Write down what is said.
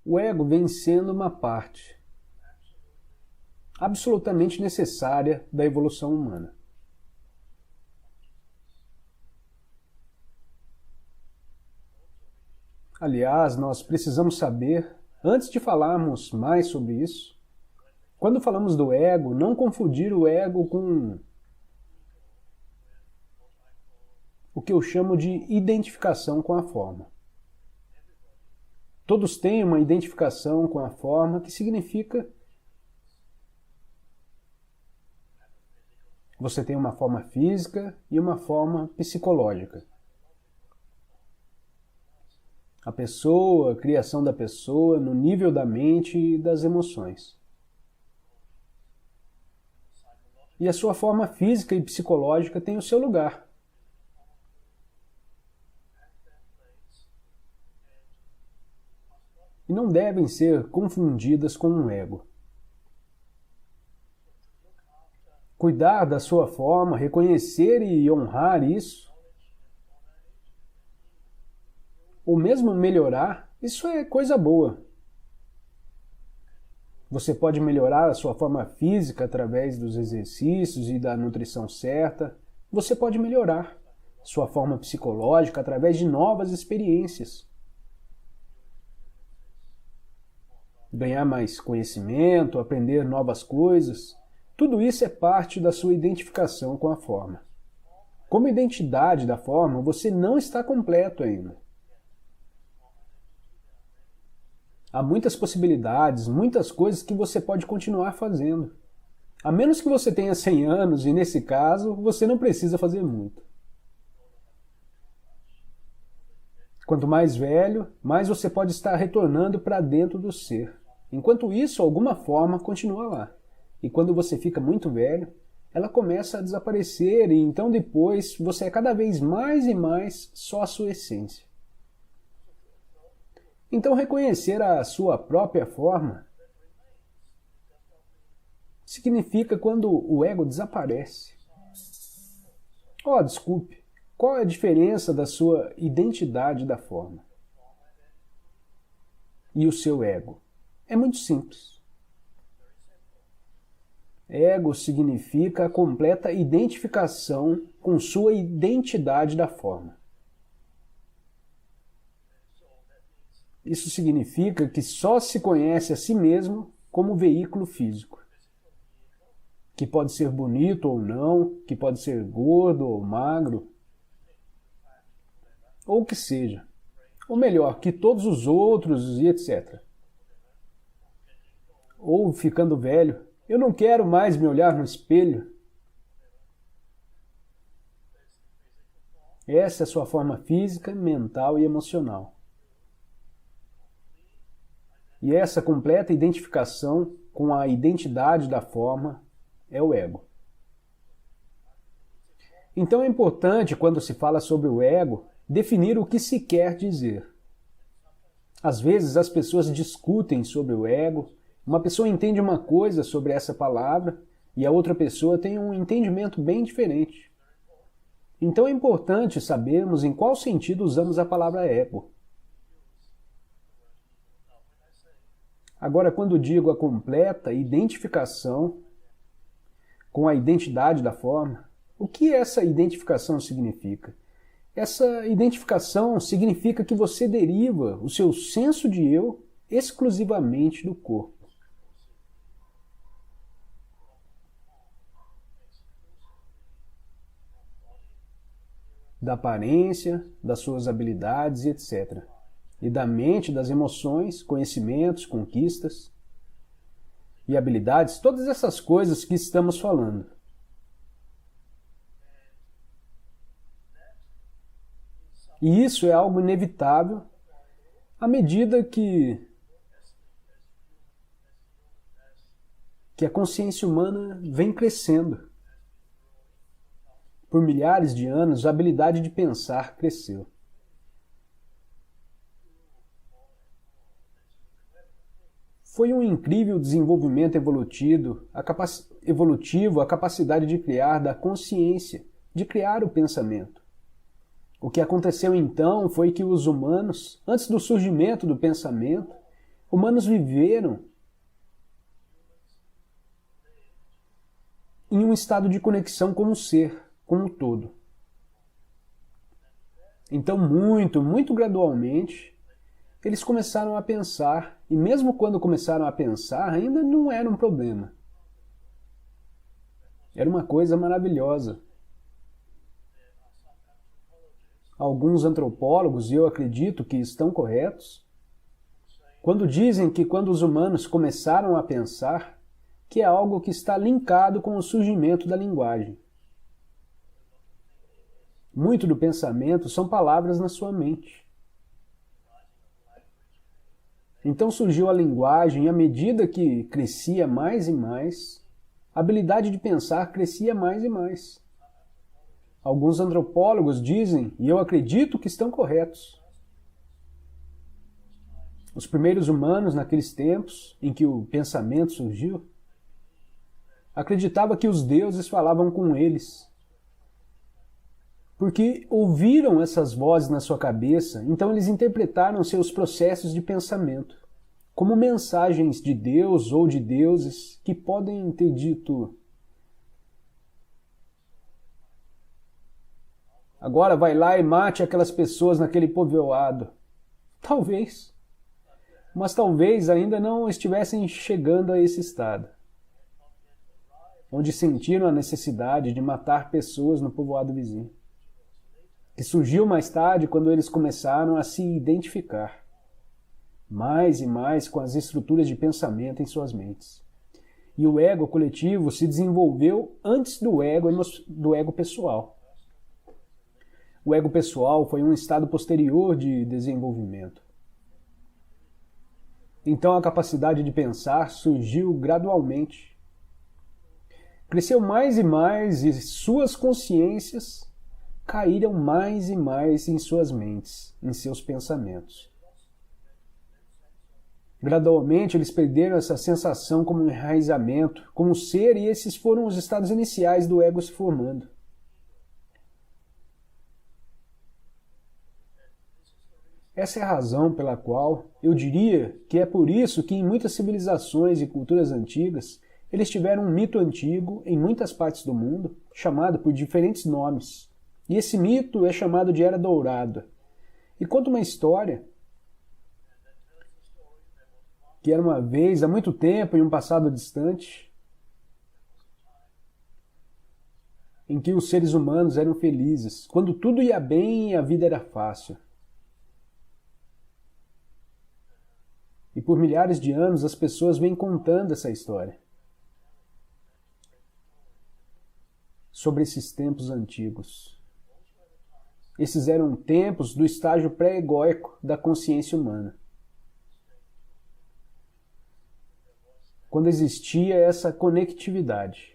O ego vem sendo uma parte absolutamente necessária da evolução humana. Aliás, nós precisamos saber, antes de falarmos mais sobre isso, quando falamos do ego, não confundir o ego com o que eu chamo de identificação com a forma. Todos têm uma identificação com a forma que significa você tem uma forma física e uma forma psicológica. A pessoa, a criação da pessoa no nível da mente e das emoções. E a sua forma física e psicológica tem o seu lugar. E não devem ser confundidas com um ego. Cuidar da sua forma, reconhecer e honrar isso, ou mesmo melhorar, isso é coisa boa. Você pode melhorar a sua forma física através dos exercícios e da nutrição certa. Você pode melhorar sua forma psicológica através de novas experiências. Ganhar mais conhecimento, aprender novas coisas. Tudo isso é parte da sua identificação com a forma. Como identidade da forma, você não está completo ainda. Há muitas possibilidades, muitas coisas que você pode continuar fazendo. A menos que você tenha 100 anos, e nesse caso, você não precisa fazer muito. Quanto mais velho, mais você pode estar retornando para dentro do ser. Enquanto isso, alguma forma continua lá. E quando você fica muito velho, ela começa a desaparecer e então depois você é cada vez mais e mais só a sua essência. Então reconhecer a sua própria forma significa quando o ego desaparece. Oh, desculpe, qual é a diferença da sua identidade da forma e o seu ego? É muito simples. Ego significa a completa identificação com sua identidade da forma. Isso significa que só se conhece a si mesmo como veículo físico, que pode ser bonito ou não, que pode ser gordo ou magro, ou o que seja, ou melhor, que todos os outros e etc. Ou ficando velho, eu não quero mais me olhar no espelho. Essa é a sua forma física, mental e emocional. E essa completa identificação com a identidade da forma é o ego. Então é importante, quando se fala sobre o ego, definir o que se quer dizer. Às vezes as pessoas discutem sobre o ego, uma pessoa entende uma coisa sobre essa palavra e a outra pessoa tem um entendimento bem diferente. Então é importante sabermos em qual sentido usamos a palavra ego. Agora, quando digo a completa identificação com a identidade da forma, o que essa identificação significa? Essa identificação significa que você deriva o seu senso de eu exclusivamente do corpo. Da aparência, das suas habilidades, etc. E da mente, das emoções, conhecimentos, conquistas e habilidades, todas essas coisas que estamos falando. E isso é algo inevitável à medida que a consciência humana vem crescendo. Por milhares de anos, a habilidade de pensar cresceu. Foi um incrível desenvolvimento evolutivo, a capacidade de criar da consciência, de criar o pensamento. O que aconteceu então foi que os humanos, antes do surgimento do pensamento, Humanos viveram em um estado de conexão com o ser, com o todo. Então, muito gradualmente, eles começaram a pensar, e mesmo quando começaram a pensar, ainda não era um problema. Era uma coisa maravilhosa. Alguns antropólogos, e eu acredito que estão corretos, quando dizem que quando os humanos começaram a pensar, que é algo que está linkado com o surgimento da linguagem. Muito do pensamento são palavras na sua mente. Então surgiu a linguagem, e à medida que crescia mais e mais, a habilidade de pensar crescia mais e mais. Alguns antropólogos dizem, e eu acredito que estão corretos, os primeiros humanos naqueles tempos em que o pensamento surgiu, acreditavam que os deuses falavam com eles, porque ouviram essas vozes na sua cabeça, então eles interpretaram seus processos de pensamento como mensagens de Deus ou de deuses que podem ter dito: agora vai lá e mate aquelas pessoas naquele povoado. Talvez. Mas talvez ainda não estivessem chegando a esse estado, onde sentiram a necessidade de matar pessoas no povoado vizinho, que surgiu mais tarde quando eles começaram a se identificar mais e mais com as estruturas de pensamento em suas mentes. E o ego coletivo se desenvolveu antes do ego pessoal. O ego pessoal foi um estado posterior de desenvolvimento. Então a capacidade de pensar surgiu gradualmente. Cresceu mais e suas consciências caíram mais e mais em suas mentes, em seus pensamentos. Gradualmente eles perderam essa sensação como um enraizamento, como ser, e esses foram os estados iniciais do ego se formando. Essa é a razão pela qual eu diria que é por isso que em muitas civilizações e culturas antigas eles tiveram um mito antigo em muitas partes do mundo, chamado por diferentes nomes. E esse mito é chamado de Era Dourada. E conta uma história que era uma vez, há muito tempo, em um passado distante, em que os seres humanos eram felizes, quando tudo ia bem e a vida era fácil. E por milhares de anos as pessoas vêm contando essa história sobre esses tempos antigos. Esses eram tempos do estágio pré-egóico da consciência humana, quando existia essa conectividade.